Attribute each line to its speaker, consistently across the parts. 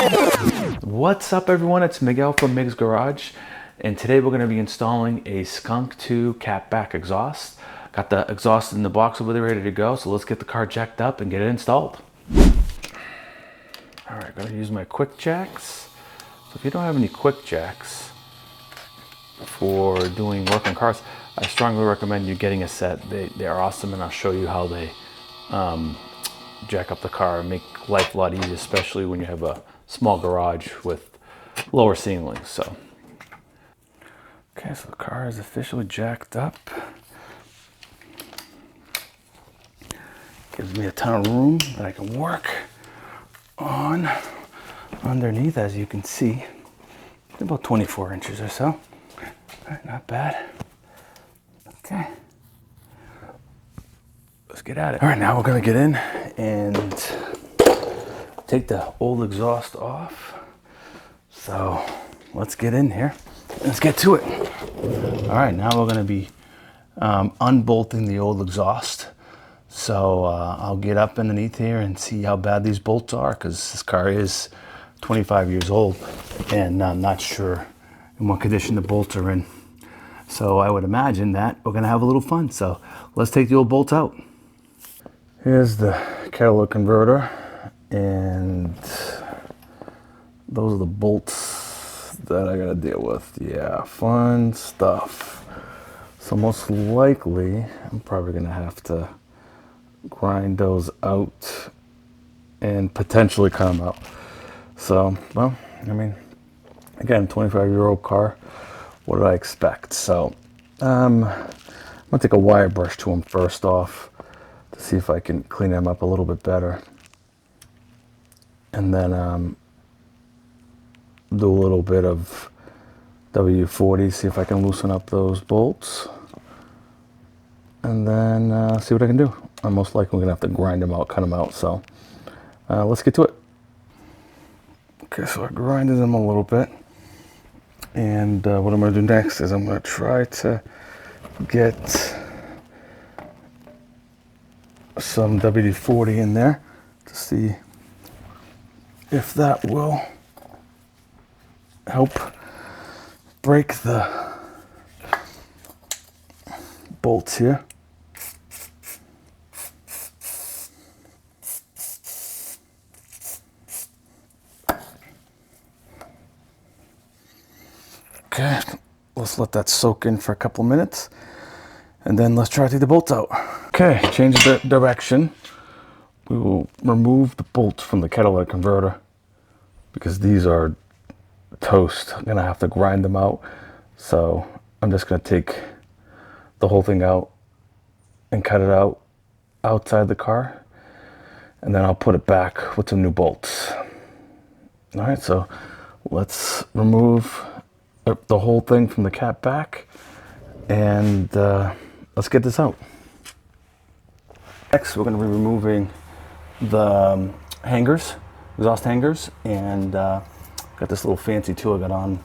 Speaker 1: What's up everyone, it's Miguel from Mig's Garage, and today we're going to be installing a Skunk2 catback exhaust. Got the exhaust in the box over there ready to go, so let's get the car jacked up and get it installed. Alright, going to use my quick jacks. So if you don't have any quick jacks for doing work on cars, I strongly recommend you getting a set. They are awesome, and I'll show you how they jack up the car and make life a lot easier, especially when you have a small garage with lower ceilings. So okay, so the car is officially jacked up. Gives me a ton of room that I can work on underneath, as you can see. About 24 inches or so. All right, not bad. Okay, let's get at it. All right, now we're gonna get in and take the old exhaust off. So let's get in here. Let's get to it. All right, now we're gonna be unbolting the old exhaust. So I'll get up underneath here and see how bad these bolts are, because this car is 25 years old and I'm not sure in what condition the bolts are in. So I would imagine that we're gonna have a little fun. So let's take the old bolts out. Here's the catalytic converter, and those are the bolts that I gotta deal with. Yeah, fun stuff. So most likely, I'm probably gonna have to grind those out and potentially cut them out. So, well, I mean, again, 25-year-old car, what did I expect? So, I'm gonna take a wire brush to them first off to see if I can clean them up a little bit better. And then do a little bit of W40, see if I can loosen up those bolts. And then see what I can do. I'm most likely gonna have to grind them out, cut them out. So let's get to it. Okay, so I grinded them a little bit. And what I'm gonna do next is I'm gonna try to get some WD-40 in there to see if that will help break the bolts here. Okay, let's let that soak in for a couple of minutes, and then let's try to take the bolts out. Okay, change the direction. We will remove the bolts from the catalytic converter because these are toast. I'm gonna have to grind them out. So I'm just gonna take the whole thing out and cut it out outside the car, and then I'll put it back with some new bolts. All right, so let's remove the whole thing from the cat back, and let's get this out. Next, we're going to be removing the hangers, exhaust hangers, and got this little fancy tool I got on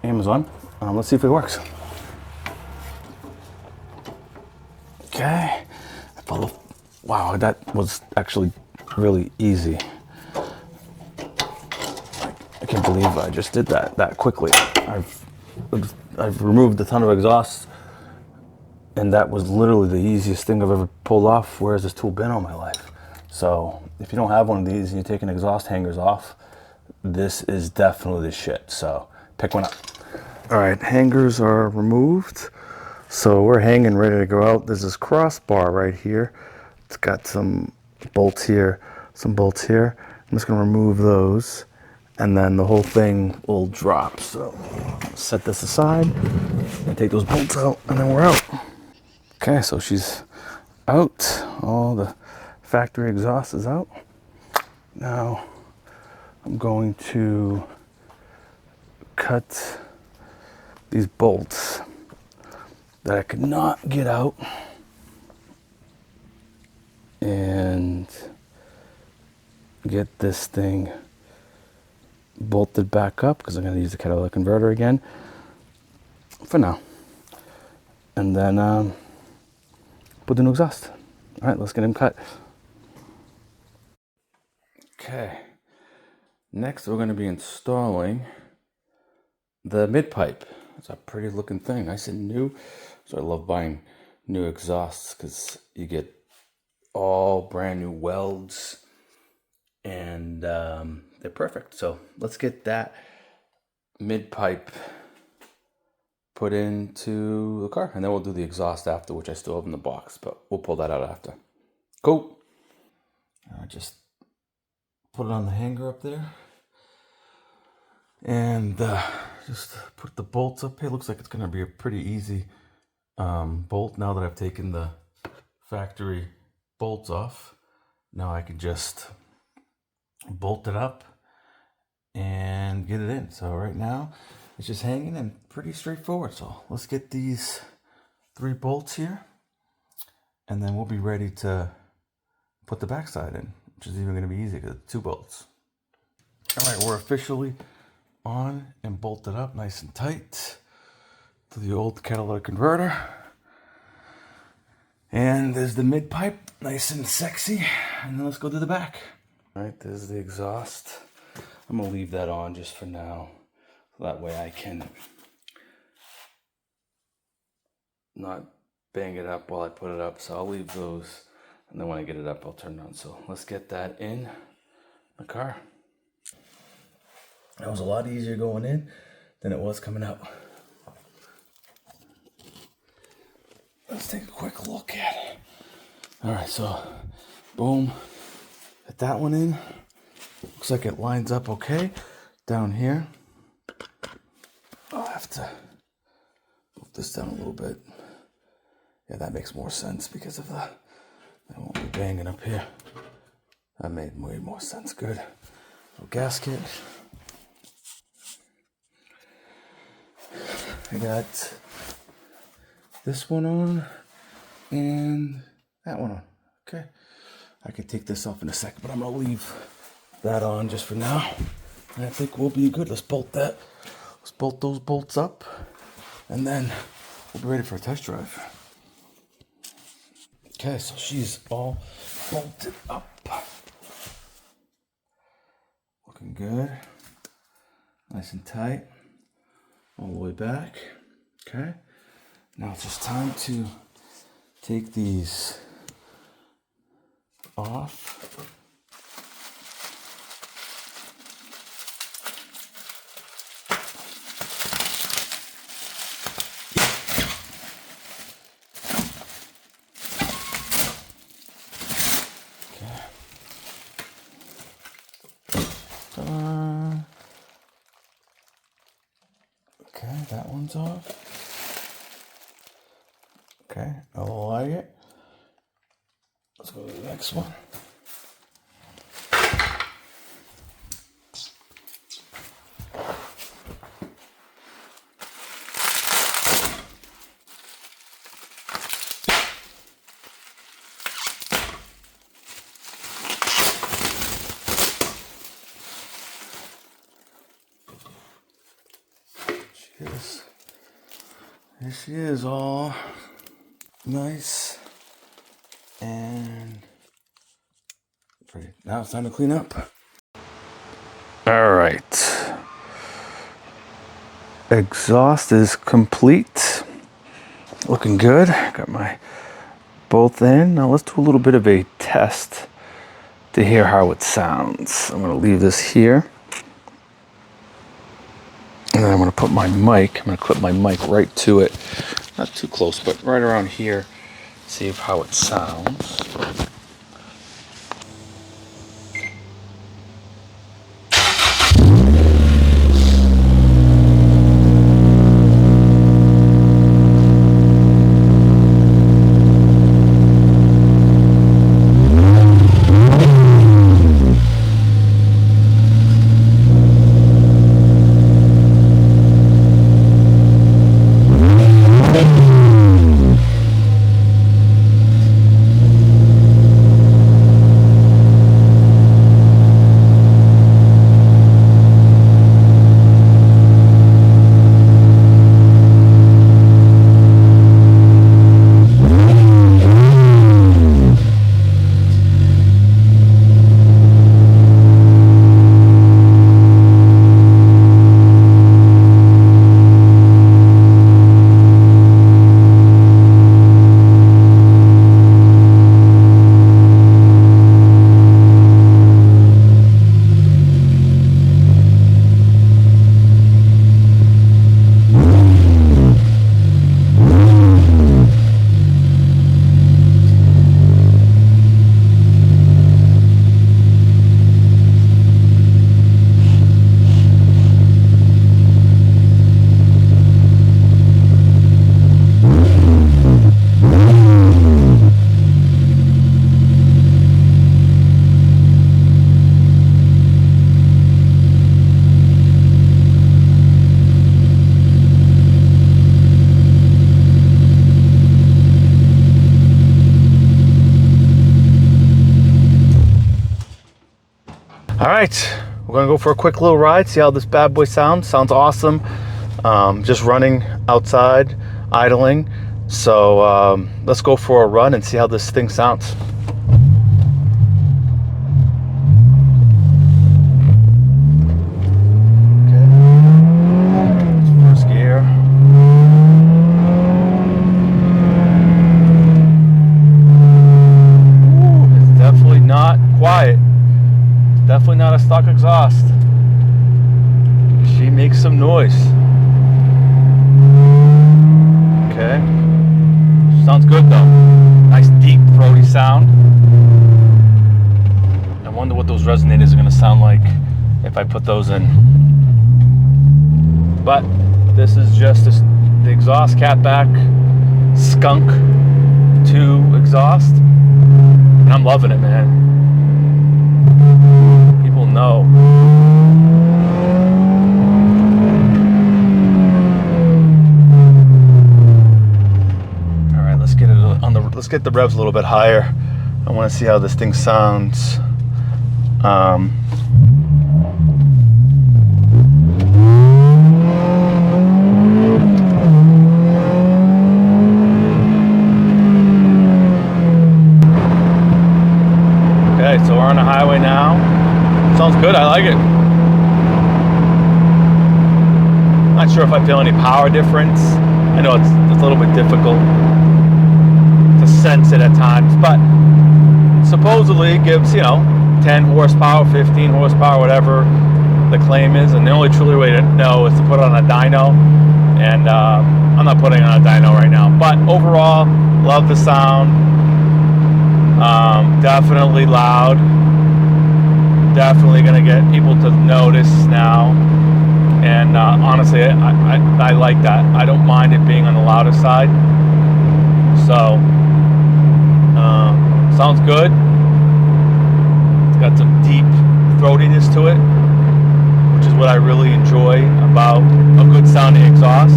Speaker 1: Amazon. Let's see if it works. Okay. Wow, that was actually really easy. I can't believe I just did that quickly. I've removed a ton of exhausts, and that was literally the easiest thing I've ever pulled off. Where has this tool been all my life? So if you don't have one of these and you're taking exhaust hangers off, this is definitely the shit. So pick one up. All right, hangers are removed. So we're hanging ready to go out. There's this crossbar right here. It's got some bolts here, some bolts here. I'm just gonna remove those, and then the whole thing will drop. So set this aside and take those bolts out, and then we're out. Okay, so she's out. All the factory exhaust is out. Now I'm going to cut these bolts that I could not get out and get this thing bolted back up, because I'm going to use the catalytic converter again for now, and then put the new exhaust. All right, let's get him cut. Okay, Next, we're going to be installing the mid pipe. It's a pretty looking thing, nice and new. So I love buying new exhausts because you get all brand new welds and they're perfect. So let's get that mid pipe put into the car, and then we'll do the exhaust after, which I still have in the box, but we'll pull that out after. Cool. I just put it on the hanger up there, and just put the bolts up here. Looks like it's going to be a pretty easy bolt now that I've taken the factory bolts off. Now I can just bolt it up and get it in. So right now it's just hanging and pretty straightforward. So let's get these 3 bolts here, and then we'll be ready to put the backside in, which is even going to be easy because it's 2 bolts. All right, we're officially on and bolted up nice and tight to the old catalytic converter. And there's the mid pipe, nice and sexy. And then let's go to the back. All right, there's the exhaust. I'm gonna leave that on just for now. So that way I can not bang it up while I put it up. So I'll leave those, and then when I get it up, I'll turn it on. So let's get that in the car. That was a lot easier going in than it was coming out. Let's take a quick look at it. All right, so boom, get that one in. Looks like it lines up okay down here. I'll have to move this down a little bit. Yeah, that makes more sense because of the, I won't be banging up here. That made way more sense. Good. Little gasket. I got this one on and that one on. Okay. I can take this off in a second, but I'm gonna leave that on just for now. And I think we'll be good. Let's bolt that. Let's bolt those bolts up, and then we'll be ready for a test drive. Okay, so she's all bolted up. Looking good. Nice and tight. All the way back. Okay. Now it's just time to take these off. Okay, that one's off. Okay, I like it. Let's go to the next one. Here she is, all nice and pretty. Now it's time to clean up. All right. Exhaust is complete. Looking good. Got my both in. Now let's do a little bit of a test to hear how it sounds. I'm going to leave this here. And then I'm going to put my mic, I'm going to clip my mic right to it. Not too close, but right around here. See how it sounds. All right, we're gonna go for a quick little ride, see how this bad boy sounds. Sounds awesome. Just running outside, idling. So let's go for a run and see how this thing sounds. Quiet. Definitely not a stock exhaust. She makes some noise. Okay. Sounds good though. Nice deep throaty sound. I wonder what those resonators are going to sound like if I put those in. But this is just the exhaust catback Skunk2 exhaust. And I'm loving it, man. People know. All right, let's get it on the. Let's get the revs a little bit higher. I want to see how this thing sounds. Okay, so we're on the highway now. Sounds good, I like it. Not sure if I feel any power difference. I know it's a little bit difficult to sense it at times, but supposedly it gives, 10 horsepower, 15 horsepower, whatever the claim is, and the only truly way to know is to put it on a dyno, and I'm not putting it on a dyno right now, but overall, love the sound. Definitely loud. Definitely gonna get people to notice now, and honestly, I like that. I don't mind it being on the louder side. So sounds good. It's got some deep throatiness to it, which is what I really enjoy about a good sounding exhaust.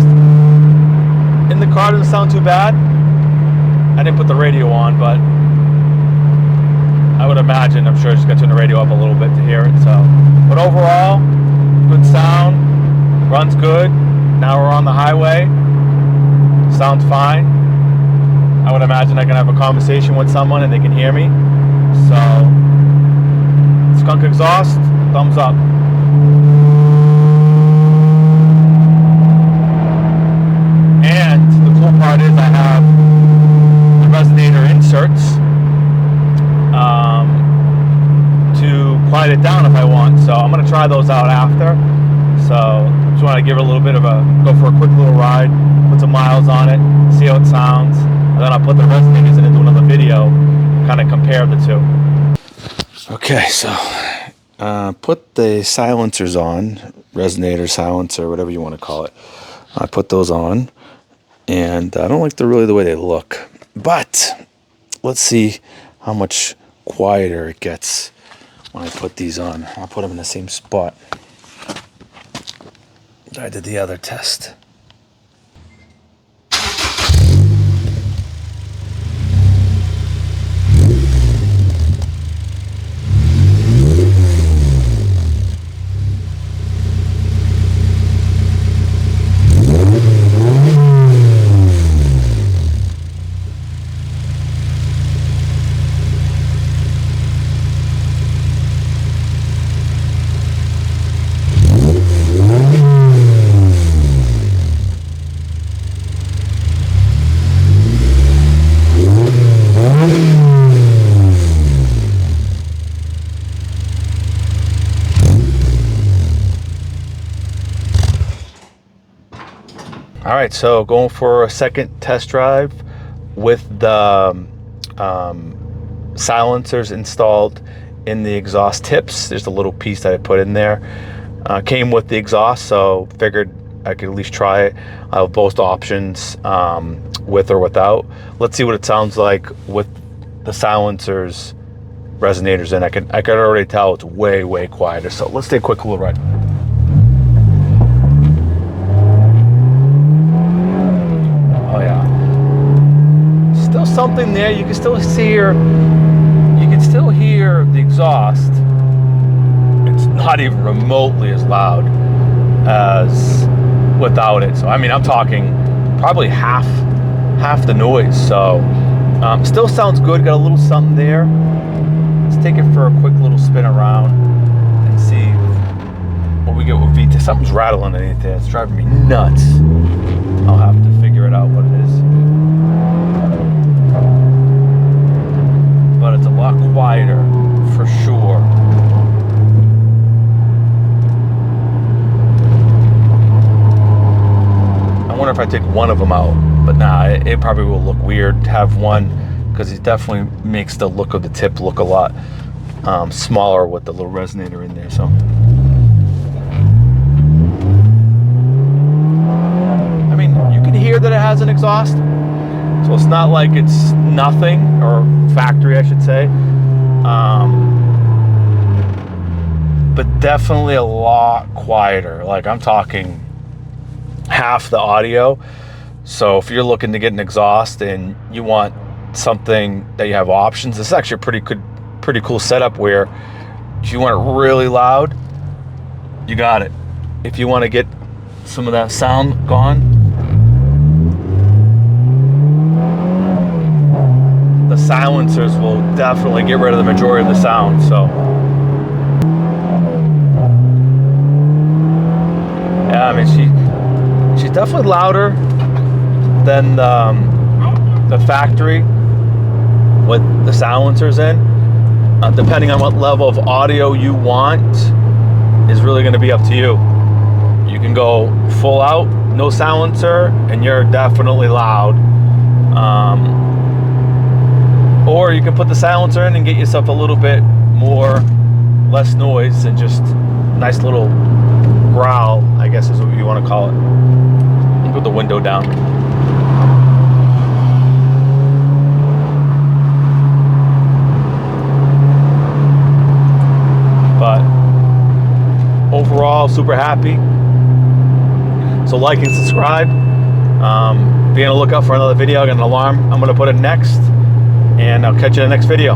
Speaker 1: In the car, doesn't sound too bad. I didn't put the radio on, but I would imagine, I'm sure I just got to turn the radio up a little bit to hear it. So, but overall, good sound, runs good. Now we're on the highway, sounds fine. I would imagine I can have a conversation with someone and they can hear me. So, Skunk exhaust, thumbs up. And the cool part is I have the resonator inserts to quiet it down if I want. So I'm going to try those out after. So I just want to give it a little bit of go for a quick little ride, put some miles on it, see how it sounds, and then I'll put the resonators in and do another video, kind of compare the two. Okay, so put the silencers on, resonator, silencer, whatever you want to call it. I put those on, and I don't like the way they look, but let's see how much quieter it gets when I put these on. I'll put them in the same spot that I did the other test. All right, so going for a second test drive with the silencers installed in the exhaust tips. There's a little piece that I put in there. Came with the exhaust, so figured I could at least try it. I have both options, with or without. Let's see what it sounds like with the silencers, resonators in. I could already tell it's way quieter. So let's take a quick little ride. Something there. You can still hear the exhaust not even remotely as loud as without it. So I mean, I'm talking probably half the noise. So still sounds good. Got a little something there. Let's take it for a quick little spin around and see what we get with VT. Something's rattling underneath there. It's driving me nuts. I'll have to figure it out what it is. But it's a lot quieter for sure. I wonder if I take one of them out, but nah, it probably will look weird to have one, because it definitely makes the look of the tip look a lot smaller with the little resonator in there. So I mean, you can hear that it has an exhaust, so it's not like it's nothing, or factory I should say, but definitely a lot quieter. Like, I'm talking half the audio. So if you're looking to get an exhaust and you want something that you have options, this is actually a pretty cool setup, where if you want it really loud, you got it. If you want to get some of that sound gone, the silencers will definitely get rid of the majority of the sound. So yeah, I mean, she's definitely louder than the factory with the silencers in. Depending on what level of audio you want is really going to be up to you. You can go full out, no silencer, and you're definitely loud. Or you can put the silencer in and get yourself a little bit less noise, and just nice little growl, I guess is what you want to call it. Put the window down. But overall, super happy. So like and subscribe. Be on the lookout for another video. I got an alarm. I'm going to put it next, and I'll catch you in the next video.